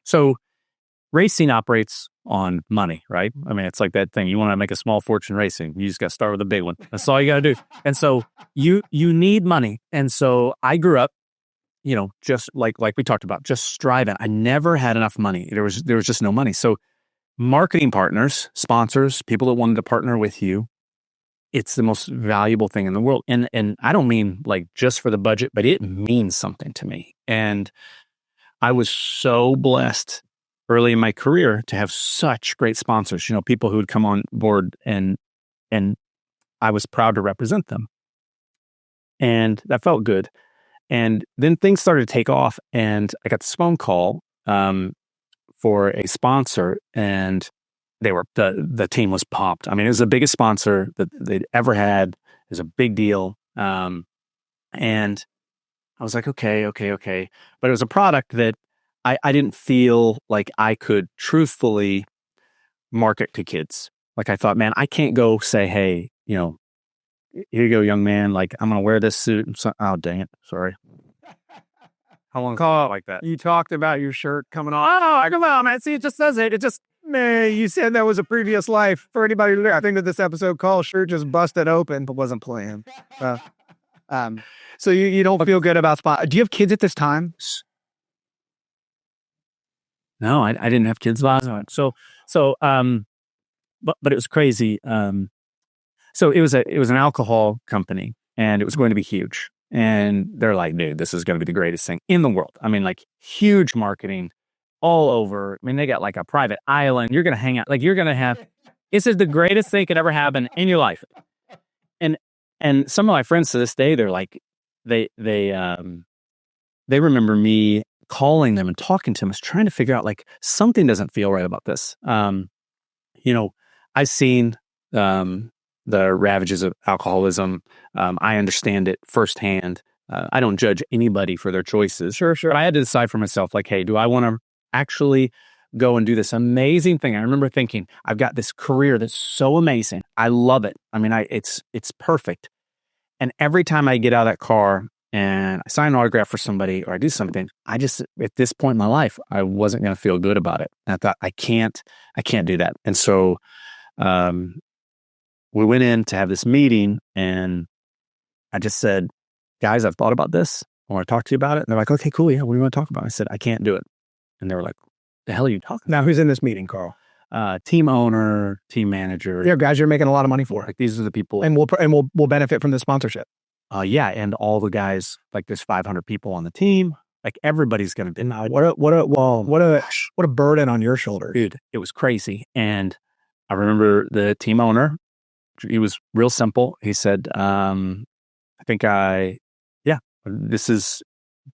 So racing operates on money, right? I mean, it's like that thing. You want to make a small fortune racing. You just got to start with a big one. That's all you got to do. And so you need money. And so I grew up, just like we talked about, just striving. I never had enough money. There was just no money. So marketing partners, sponsors, people that wanted to partner with you, it's the most valuable thing in the world. And I don't mean like just for the budget, but it means something to me. And I was so blessed early in my career to have such great sponsors, people who would come on board and I was proud to represent them. And that felt good. And then things started to take off and I got this phone call for a sponsor and the team was pumped. I mean, it was the biggest sponsor that they'd ever had. It was a big deal. And I was like, okay. But it was a product that I didn't feel like I could truthfully market to kids. Like I thought, man, I can't go say, hey, here you go, young man. Like I'm going to wear this suit. Oh, dang it. Sorry. How long call it like that? You talked about your shirt coming off. Oh, come on, man. See, it just says it. It just, man, you said that was a previous life. For anybody who, I think that this episode called Shirt Just Busted Open, but wasn't playing. So you don't feel good about spot. Do you have kids at this time? No, I didn't have kids last time. But it was crazy. So it was an alcohol company and it was going to be huge. And they're like, dude, this is going to be the greatest thing in the world. I mean, like huge marketing all over. I mean, they got like a private island. You're going to hang out. Like you're going to have, this is the greatest thing could ever happen in your life. And some of my friends to this day, they're like, they remember me calling them and talking to them, is trying to figure out like something doesn't feel right about this. I've seen the ravages of alcoholism. I understand it firsthand. I don't judge anybody for their choices. Sure. But I had to decide for myself, like, hey, do I want to actually go and do this amazing thing? I remember thinking, I've got this career that's so amazing. I love it. I mean, it's perfect. And every time I get out of that car and I sign an autograph for somebody or I do something, I just, at this point in my life, I wasn't going to feel good about it. And I thought, I can't do that. And so, we went in to have this meeting and I just said, guys, I've thought about this. I want to talk to you about it. And they're like, okay, cool. Yeah. What do you want to talk about? I said, I can't do it. And they were like, the hell are you talking about? Now, who's in this meeting, Carl? Team owner, team manager. Yeah, guys you're making a lot of money for. Like these are the people. And we'll benefit from the sponsorship. Yeah. And all the guys, like there's 500 people on the team. Like everybody's going to be. What a burden on your shoulder. Dude, it was crazy. And I remember the team owner, he was real simple. He said, this is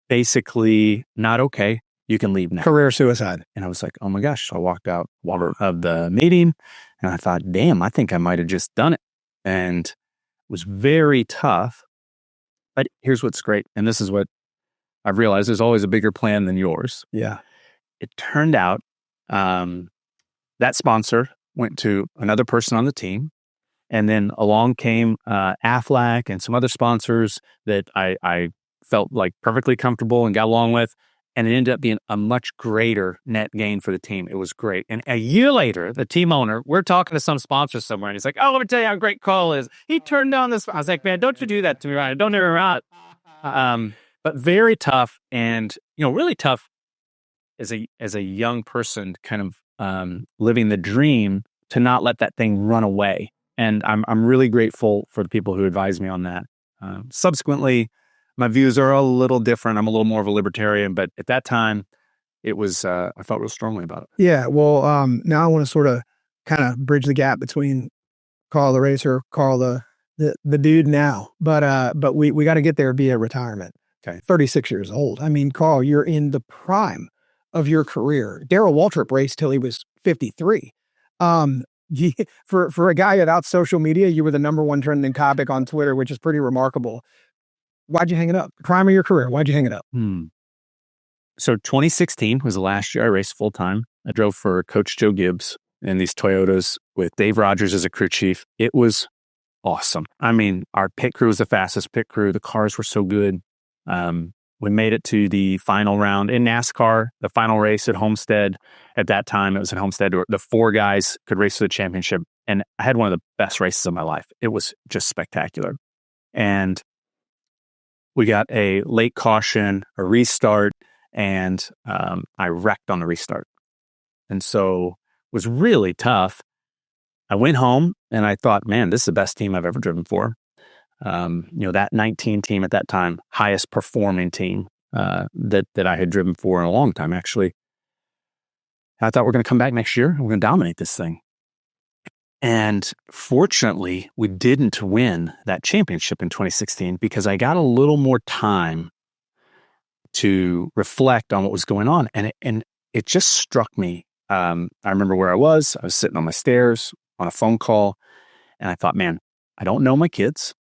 basically not okay. You can leave now. Career suicide. And I was like, oh my gosh. So I walked out of the meeting and I thought, damn, I think I might have just done it. And it was very tough. But here's what's great. And this is what I've realized. There's always a bigger plan than yours. Yeah. It turned out that sponsor went to another person on the team. And then along came Aflac and some other sponsors that I felt like perfectly comfortable and got along with. And it ended up being a much greater net gain for the team. It was great. And a year later, the team owner, we're talking to some sponsor somewhere. And he's like, oh, let me tell you how great Carl is. He turned down this. I was like, man, don't you do that to me, Ryan. Don't ever out. But very tough and, really tough as a young person kind of living the dream to not let that thing run away. And I'm really grateful for the people who advised me on that. Subsequently, my views are a little different. I'm a little more of a libertarian, but at that time, it was I felt real strongly about it. Yeah, well, now I want to sort of kind of bridge the gap between Carl the racer, Carl the dude now. But we got to get there via retirement. Okay, 36 years old. I mean, Carl, you're in the prime of your career. Darrell Waltrip raced till he was 53. For a guy without social media, you were the number one trending topic on Twitter, which is pretty remarkable. Why'd you hang it up? Prime of your career. Why'd you hang it up? So 2016 was the last year I raced full time. I drove for Coach Joe Gibbs in these Toyotas with Dave Rogers as a crew chief. It was awesome. I mean, our pit crew was the fastest pit crew. The cars were so good. We made it to the final round in NASCAR, the final race at Homestead. At that time, it was at Homestead. The 4 guys could race for the championship. And I had one of the best races of my life. It was just spectacular. And we got a late caution, a restart, and I wrecked on the restart. And so it was really tough. I went home and I thought, man, this is the best team I've ever driven for. That 19 team at that time, highest performing team that I had driven for in a long time, actually. I thought we're going to come back next year and we're going to dominate this thing. And fortunately, we didn't win that championship in 2016 because I got a little more time to reflect on what was going on. And it just struck me. I remember where I was sitting on my stairs on a phone call, and I thought, man, I don't know my kids.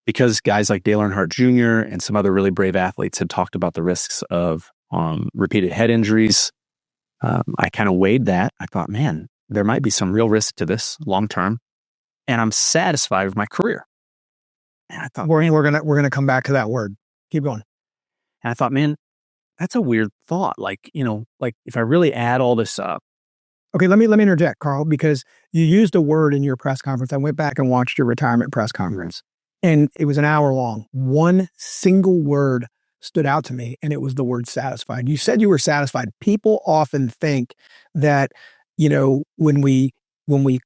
Because guys like Dale Earnhardt Jr. and some other really brave athletes had talked about the risks of repeated head injuries. I kind of weighed that. I thought, man, there might be some real risk to this long term, and I'm satisfied with my career. And I thought, we're gonna come back to that word. Keep going. And I thought, man, that's a weird thought. Like if I really add all this up. Okay, let me interject, Carl, because you used a word in your press conference. I went back and watched your retirement press conference, and it was an hour long. One single word stood out to me, and it was the word satisfied. You said you were satisfied. People often think that, when we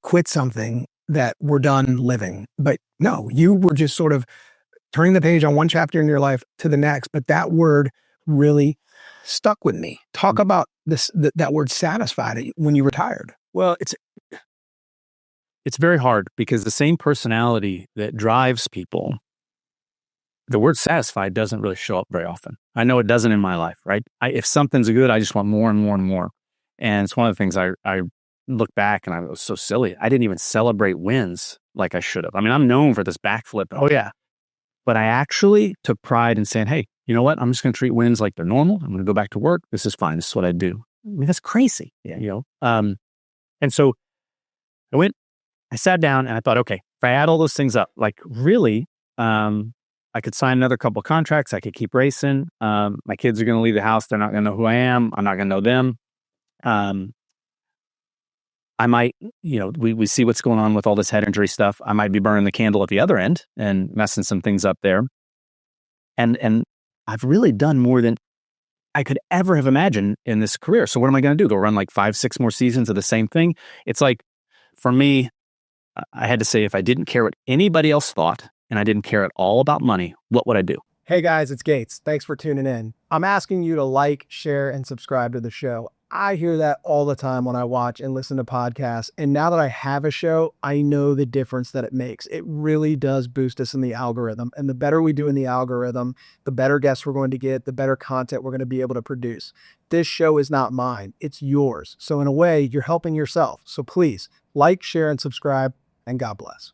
quit something that we're done living. But no, you were just sort of turning the page on one chapter in your life to the next. But that word really stuck with me. Talk about that word satisfied when you retired. Well, it's very hard because the same personality that drives people, the word satisfied doesn't really show up very often. I know it doesn't in my life, right? If something's good, I just want more and more and more. And it's one of the things I look back and I was so silly. I didn't even celebrate wins like I should have. I mean, I'm known for this backflip. Oh yeah. But I actually took pride in saying, hey, you know what? I'm just going to treat wins like they're normal. I'm going to go back to work. This is fine. This is what I do. I mean, that's crazy. Yeah. And so I sat down and I thought, okay, if I add all those things up, like really, I could sign another couple of contracts. I could keep racing. My kids are going to leave the house. They're not going to know who I am. I'm not going to know them. I might, we see what's going on with all this head injury stuff. I might be burning the candle at the other end and messing some things up there. And I've really done more than I could ever have imagined in this career. So what am I going to do? Go run like 5-6 more seasons of the same thing? It's like, for me, I had to say, if I didn't care what anybody else thought and I didn't care at all about money, what would I do? Hey guys, it's Gates. Thanks for tuning in. I'm asking you to like, share, and subscribe to the show. I hear that all the time when I watch and listen to podcasts. And now that I have a show, I know the difference that it makes. It really does boost us in the algorithm. And the better we do in the algorithm, the better guests we're going to get, the better content we're going to be able to produce. This show is not mine, it's yours. So in a way, you're helping yourself. So please like, share, and subscribe, and God bless.